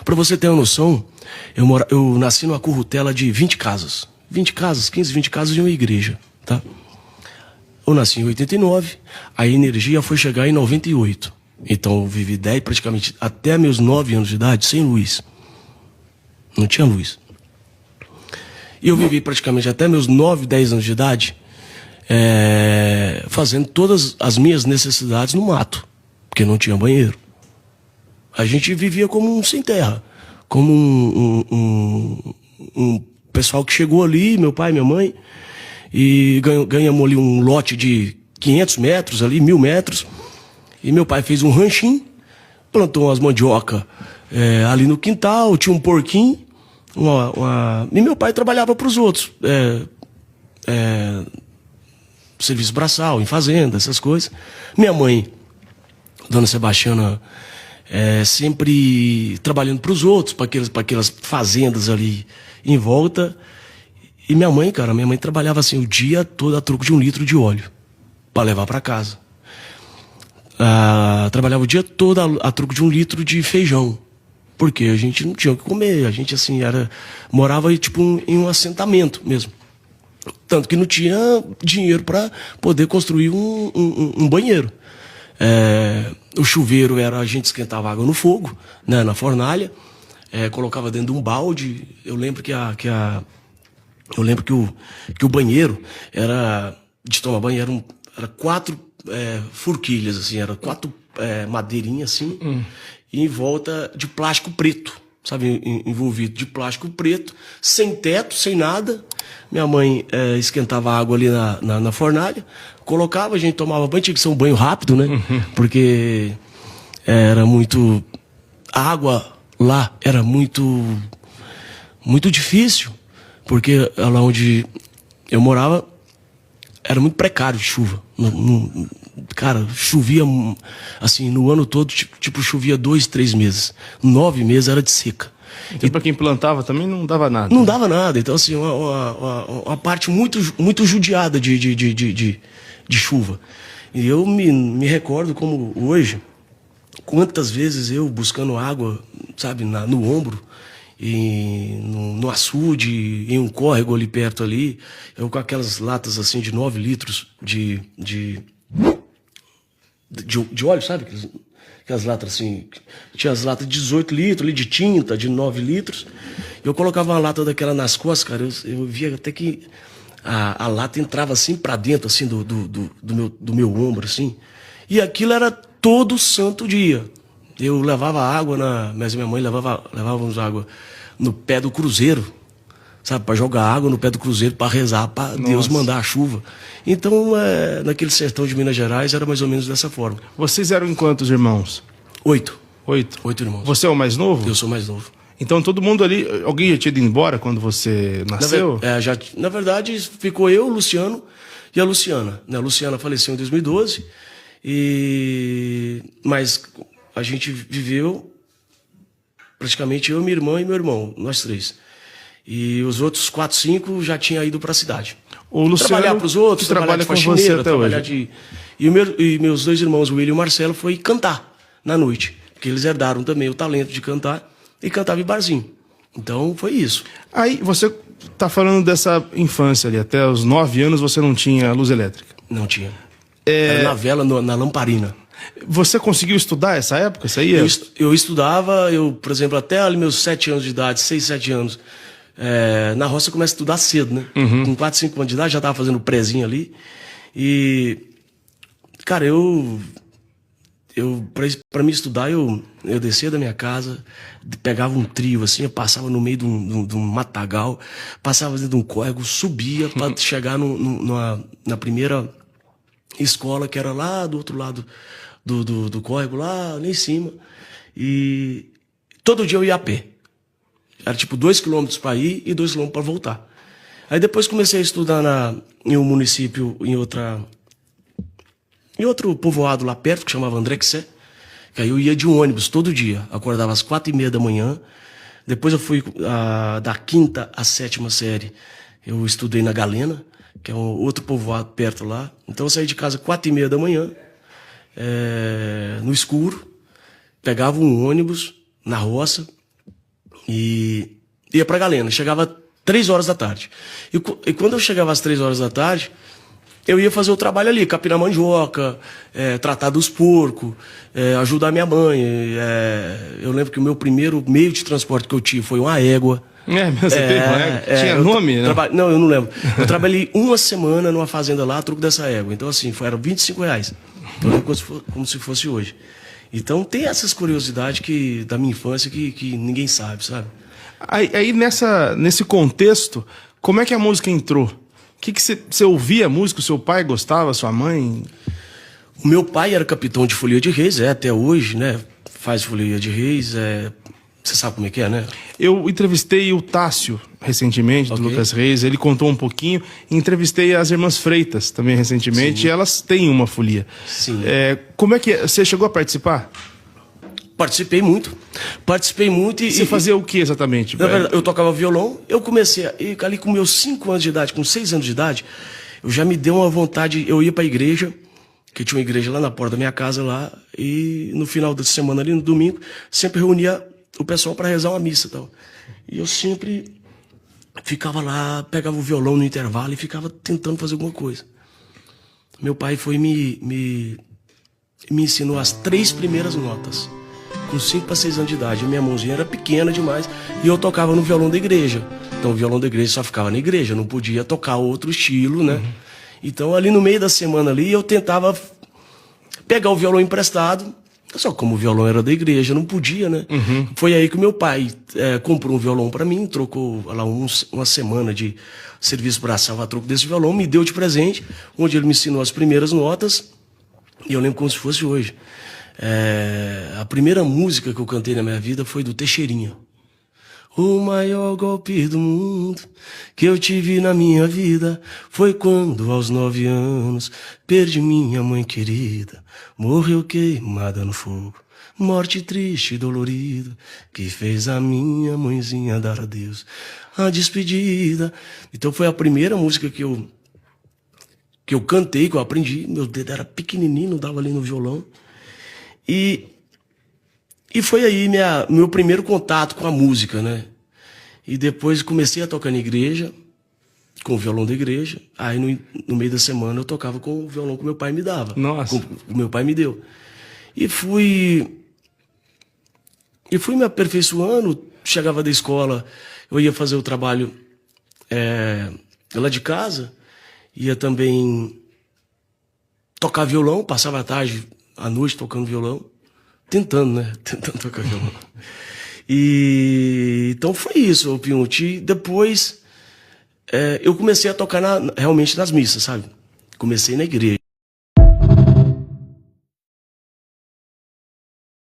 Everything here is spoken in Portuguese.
Pra você ter uma noção, eu nasci numa currutela de 20 casas. 20 casas, 15, 20 casas de uma igreja, tá? Eu nasci em 89, a energia foi chegar em 98. Então eu vivi praticamente até meus 9 anos de idade sem luz. Não tinha luz. E eu vivi praticamente até meus 9, 10 anos de idade fazendo todas as minhas necessidades no mato, porque não tinha banheiro. A gente vivia como um sem terra, como um pessoal que chegou ali, meu pai e minha mãe, e ganhamos ali um lote de 500 metros ali, 1000 metros, e meu pai fez um ranchinho, plantou umas mandioca ali no quintal, tinha um porquinho, e meu pai trabalhava para os outros, serviço braçal, em fazenda, essas coisas. Minha mãe, Dona Sebastiana, sempre trabalhando para os outros, para aquelas fazendas ali em volta. E minha mãe trabalhava assim o dia todo a troco de 1 litro de óleo para levar para casa. Trabalhava o dia todo a troco de 1 litro de feijão, porque a gente não tinha o que comer. A gente assim morava tipo em um assentamento mesmo, tanto que não tinha dinheiro para poder construir um banheiro. O chuveiro a gente esquentava água no fogo, né, na fornalha, colocava dentro de um balde. Eu lembro que o banheiro era de tomar banho, era 4 forquilhas, assim, era 4 madeirinhas assim, e em volta de plástico preto, sabe, envolvido de plástico preto, sem teto, sem nada. Minha mãe esquentava a água ali na fornalha, colocava, a gente tomava banho, tinha que ser um banho rápido, né? Porque era muito... A água lá era muito difícil, porque lá onde eu morava era muito precário de chuva. Cara, chovia assim no ano todo, tipo chovia 2, 3 meses. 9 meses era de seca. Então, para quem plantava também não dava nada. Não dava nada. Então, assim, uma parte muito judiada de chuva. E eu me recordo como hoje, quantas vezes eu buscando água, sabe, no ombro, e no açude, em um córrego ali perto ali, eu com aquelas latas assim de 9 litros de óleo, sabe? Aquelas latas assim, tinha as latas de 18 litros ali de tinta, de 9 litros. Eu colocava uma lata daquela nas costas, cara, eu via até que a lata entrava assim pra dentro, assim, do meu ombro, assim. E aquilo era todo santo dia. Eu levava água mas minha mãe levávamos água no pé do cruzeiro, sabe, para jogar água no pé do cruzeiro, para rezar, para Deus mandar a chuva. Então, naquele sertão de Minas Gerais, era mais ou menos dessa forma. Vocês eram em quantos irmãos? 8. 8? 8 irmãos. Você é o mais novo? Eu sou mais novo. Então todo mundo ali, alguém já tinha ido embora quando você nasceu? Na verdade, ficou eu, o Luciano e a Luciana. A Luciana faleceu em 2012, mas a gente viveu praticamente eu, minha irmã e meu irmão, nós 3. E os outros 4, 5 já tinham ido para a cidade. O Luciano, trabalhar para os outros, trabalha com você até hoje. E meus 2 irmãos, o William e o Marcelo, foi cantar na noite, porque eles herdaram também o talento de cantar e cantava em barzinho. Então foi isso. Aí você tá falando dessa infância ali, até os 9 anos você não tinha luz elétrica? Não tinha. Era na vela, na lamparina. Você conseguiu estudar essa época? Você ia? Eu estudava, por exemplo, até ali meus 7 anos de idade, 6, 7 anos. Na roça começa a estudar cedo, né? Com 4, 5 anos de idade já estava fazendo prézinho ali. E, cara, para me estudar, eu descia da minha casa, pegava um trio assim, eu passava no meio de um matagal, passava dentro de um córrego, subia para chegar na primeira escola, que era lá do outro lado do córrego, lá em cima. E todo dia eu ia a pé. Era tipo 2 quilômetros para ir e 2 quilômetros para voltar. Aí depois comecei a estudar em um município, em outro povoado lá perto, que chamava André-Quissé. Que aí eu ia de ônibus todo dia. Acordava às 4h30 da manhã. Depois eu fui da 5ª à 7ª série. Eu estudei na Galena, que é um outro povoado perto lá. Então eu saí de casa às 4h30 da manhã, no escuro. Pegava um ônibus na roça, E ia pra Galena. Chegava 3 horas da tarde. E quando eu chegava às 3 horas da tarde, eu ia fazer o trabalho ali, capinar mandioca, tratar dos porcos, ajudar minha mãe. Eu lembro que o meu primeiro meio de transporte que eu tive foi uma égua. Você teve uma égua? Tinha nome, né? Não, eu não lembro. Eu trabalhei uma semana numa fazenda lá, a troco dessa égua. Então, assim, eram R$25. Eu lembro como se fosse hoje. Então, tem essas curiosidades da minha infância que ninguém sabe, sabe? Aí nesse contexto, como é que a música entrou? O que você ouvia música? O seu pai gostava, sua mãe? O meu pai era capitão de Folia de Reis, até hoje, né? Faz Folia de Reis, você sabe como é que é, né? Eu entrevistei o Tássio recentemente, do Lucas Reis, ele contou um pouquinho. Entrevistei as irmãs Freitas também recentemente, Sim. e elas têm uma folia. Sim. Como é que você chegou a participar? Participei muito e... Você fazia o que exatamente? Na verdade, eu tocava violão, eu comecei ali com meus 5 anos de idade, com 6 anos de idade, eu já me deu uma vontade, eu ia pra igreja, que tinha uma igreja lá na porta da minha casa lá, e no final da semana ali, no domingo, sempre reunia o pessoal para rezar uma missa e tal. E eu sempre ficava lá, pegava o violão no intervalo e ficava tentando fazer alguma coisa. Meu pai foi me ensinou as 3 primeiras notas, com 5 para 6 anos de idade. Minha mãozinha era pequena demais e eu tocava no violão da igreja. Então o violão da igreja só ficava na igreja, não podia tocar outro estilo, né? Então ali no meio da semana ali eu tentava pegar o violão emprestado. Só como o violão era da igreja, não podia, né? Foi aí que o meu pai comprou um violão pra mim, trocou lá uma semana de serviço braçal a troco desse violão, me deu de presente, onde ele me ensinou as primeiras notas, e eu lembro como se fosse hoje. A primeira música que eu cantei na minha vida foi do Teixeirinha. O maior golpe do mundo que eu tive na minha vida foi quando, aos 9 anos, perdi minha mãe querida. Morreu queimada no fogo, morte triste e dolorida, que fez a minha mãezinha dar a Deus a despedida. Então foi a primeira música que eu cantei, que eu aprendi. Meu dedo era pequenininho, não dava ali no violão. E foi aí meu primeiro contato com a música, né? E depois comecei a tocar na igreja, com o violão da igreja. Aí no meio da semana eu tocava com o violão que meu pai me dava. Nossa. Que o meu pai me deu. E fui me aperfeiçoando. Chegava da escola, eu ia fazer o trabalho lá de casa. Ia também tocar violão, passava a tarde, à noite tocando violão. Tentando, né? Tentando tocar violão. E então foi isso, o Piunti. Depois eu comecei a tocar realmente nas missas, sabe? Comecei na igreja.